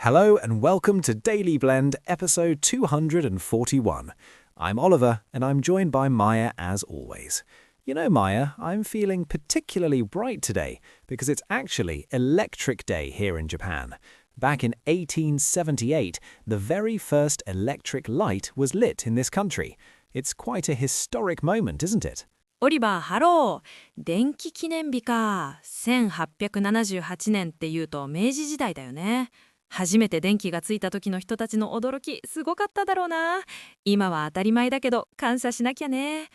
Hello and welcome to Daily Blend, episode 241. I'm Oliver, and I'm joined by Maya as always. You know, Maya, I'm feeling particularly bright today because it's actually Electric Day here in Japan. Back in 1878, the very first electric light was lit in this country. It's quite a historic moment, isn't it? オリバー、ハロー。電気記念日か。1878年っていうと明治時代だよね。初めて電気がついた時の人たちの驚き、すごかっただろうな。今は当たり前だけど、感謝しなきゃね。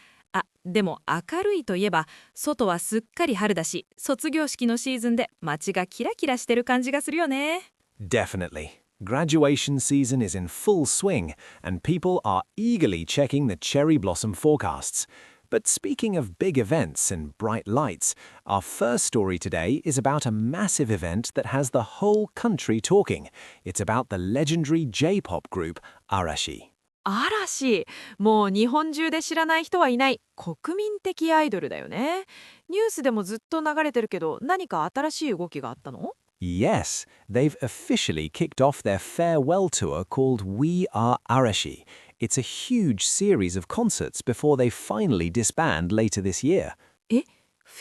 でも明るいといえば、外はすっかり春だし、卒業式のシーズンで街がキラキラしてる感じがするよね。Definitely. Graduation season is in full swing, and people are eagerly checking the cherry blossom forecasts. But speaking of big events and bright lights, our first story today is about a massive event that has the whole country talking. It's about the legendary J-pop group Arashi. 嵐、もう日本中で知らない人はいない国民的アイドルだよね。ニュースでもずっと流れてるけど、何か新しい動きがあったの？ Yes, they've officially kicked off their farewell tour called We Are Arashi. It's a huge series of concerts before they finally disband later this year. フ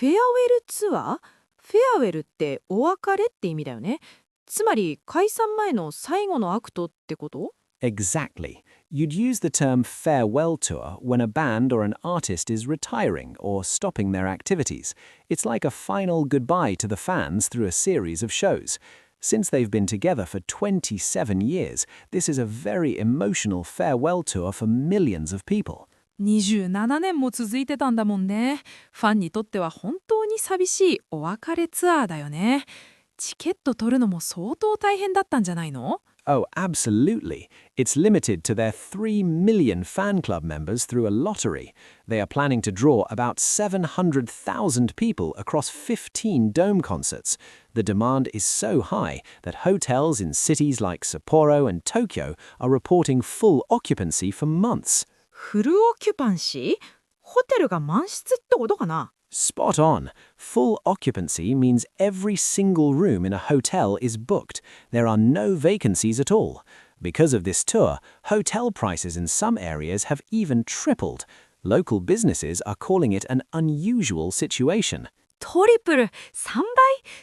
ェアウェルツアー？フェアウェルってお別れって意味だよね。つまり解散前の最後のアクトってこと？ Exactly. You'd use the term farewell tour when a band or an artist is retiring or stopping their activities. It's like a final goodbye to the fans through a series of shows. Since they've been together for 27 years, this is a very emotional farewell tour for millions of people. 27年も続いてたんだもんね。ファンにとっては本当に寂しいお別れツアーだよね。チケット取るのも相当大変だったんじゃないの？ Oh, absolutely. It's limited to their 3 million fan club members through a lottery. They are planning to draw about 700,000 people across 15 dome concerts. The demand is so high that hotels in cities like Sapporo and Tokyo are reporting full occupancy for months. フルオキュパンシー？ホテルが満室ってことかな？ Spot on. Full occupancy means every single room in a hotel is booked. There are no vacancies at all. Because of this tour, hotel prices in some areas have even tripled. Local businesses are calling it an unusual situation. トリプル、3倍？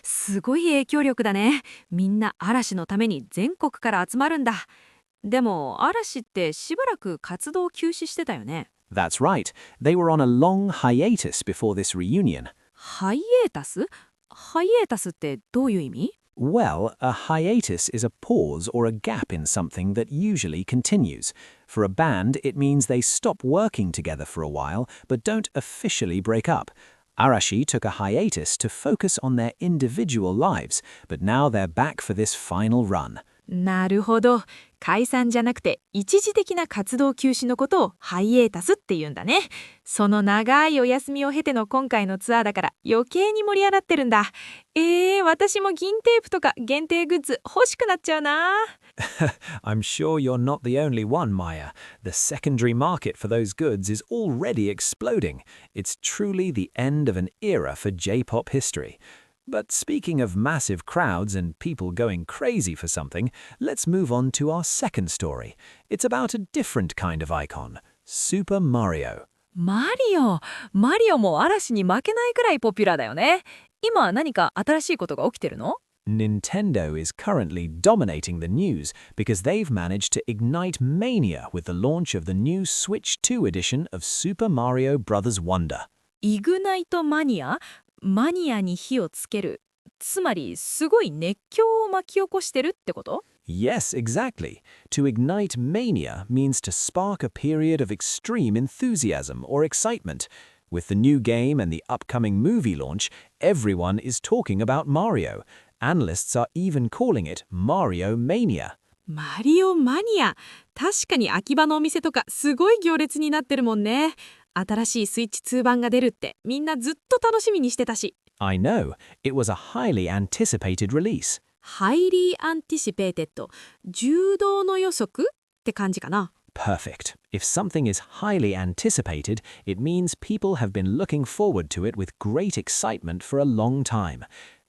すごい影響力だね。みんな嵐のために全国から集まるんだ。でも嵐ってしばらく活動休止してたよね。That's right. They were on a long hiatus before this reunion. ハイエータス？ハイエータスってどういう意味？ Well, a hiatus is a pause or a gap in something that usually continues. For a band, it means they stop working together for a while, but don't officially break up. Arashi took a hiatus to focus on their individual lives, but now they're back for this final run. なるほど。解散じゃなくて一時的な活動休止のことをハイエータスって言うんだね。その長いお休みを経ての今回のツアーだから余計に盛り上がってるんだ。私も銀テープとか限定グッズ欲しくなっちゃうな。I'm sure you're not the only one, Maya. The secondary market for those goods is already exploding. It's truly the end of an era for J-pop history. But speaking of massive crowds and people going crazy for something, let's move on to our second story. It's about a different kind of icon, Super Mario. マリオも嵐に負けないくらいポピュラーだよね。今何か新しいことが起きてるの？ Nintendo is currently dominating the news because they've managed to ignite mania with the launch of the new Switch 2 edition of Super Mario Bros. Wonder. イグナイトマニア？マニアに火をつける。つまりすごい熱狂を巻き起こしてるってこと？ Yes, exactly. To ignite mania means to spark a period of extreme enthusiasm or excitement. With the new game and the upcoming movie launch, everyone is talking about Mario. Analysts are even calling it Mario Mania. マリオマニア。確かに秋葉のお店とかすごい行列になってるもんね。新しいスイッチ2版が出るってみんなずっと楽しみにしてたし。I know. It was a highly anticipated release. highly anticipated 重動の予測って感じかな。Perfect. If something is highly anticipated, it means people have been looking forward to it with great excitement for a long time.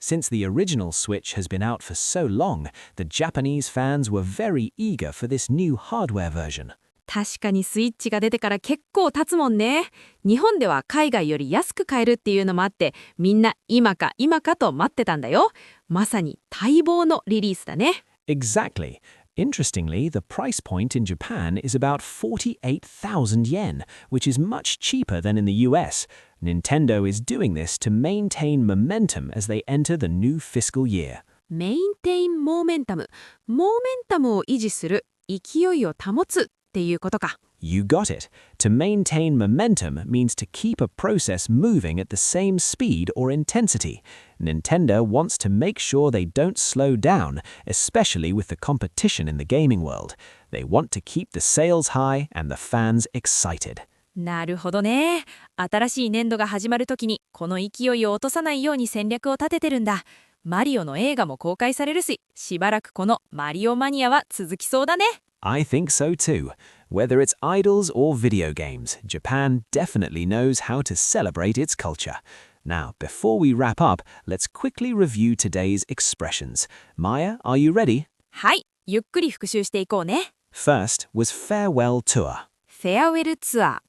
Since the original Switch has been out for so long, the Japanese fans were very eager for this new hardware version. 確かにスイッチが出てから結構経つもんね。日本では海外より安く買えるっていうのもあって、みんな今か今かと待ってたんだよ。まさに待望のリリースだね。Exactly. Interestingly, the price point in Japan is about 48,000 yen, which is much cheaper than in the US. Nintendo is doing this to maintain momentum as they enter the new fiscal year. メインテインモーメンタム。モーメンタムを維持する、勢いを保つっていうことか。You got it. To maintain momentum means to keep a process moving at the same speed or intensity. Nintendo wants to make sure they don't slow down, especially with the competition in the gaming world. They want to keep the sales high and the fans excited. なるほどね。新しい年度が始まるときにこの勢いを落とさないように戦略を立ててるんだ。マリオの映画も公開されるし、しばらくこのマリオマニアは続きそうだね。I think so too. Whether it's idols or video games, Japan definitely knows how to celebrate its culture. Now, before we wrap up, let's quickly review today's expressions. Maya, are you ready? はい、ゆっくり復習していこうね。First was farewell tour. フェアウェルツアー。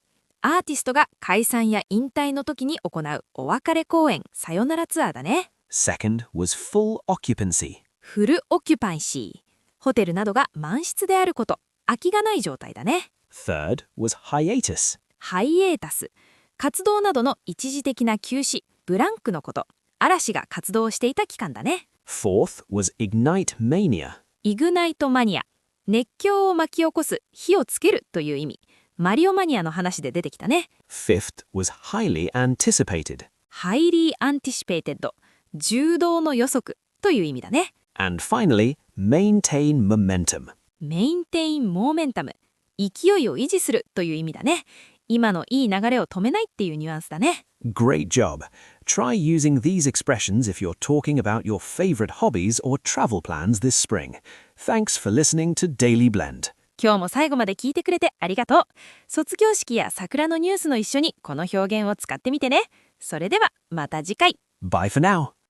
アーティストが解散や引退の時に行うお別れ公演、さよならツアーだね。Second was full occupancy. フルオキュパンシー。ホテルなどが満室であること、空きがない状態だね。Third was hiatus. ハイエータス。活動などの一時的な休止、ブランクのこと。嵐が活動していた期間だね。Fourth was ignite mania. イグナイトマニア。熱狂を巻き起こす、火をつけるという意味。マリオマニアの話で出てきたね。Fifth was highly anticipated. ハイリーアンティシペイテッド。重動の予測という意味だね。And finally, maintain momentum. メインテインモーメンタム。勢いを維持するという意味だね。今のいい流れを止めないっていうニュアンスだね。Great job. Try using these expressions if you're talking about your favorite hobbies or travel plans this spring. Thanks for listening to Daily Blend. 今日も最後まで聞いてくれてありがとう。卒業式や桜のニュースの一緒にこの表現を使ってみてね。それではまた次回。Bye for now.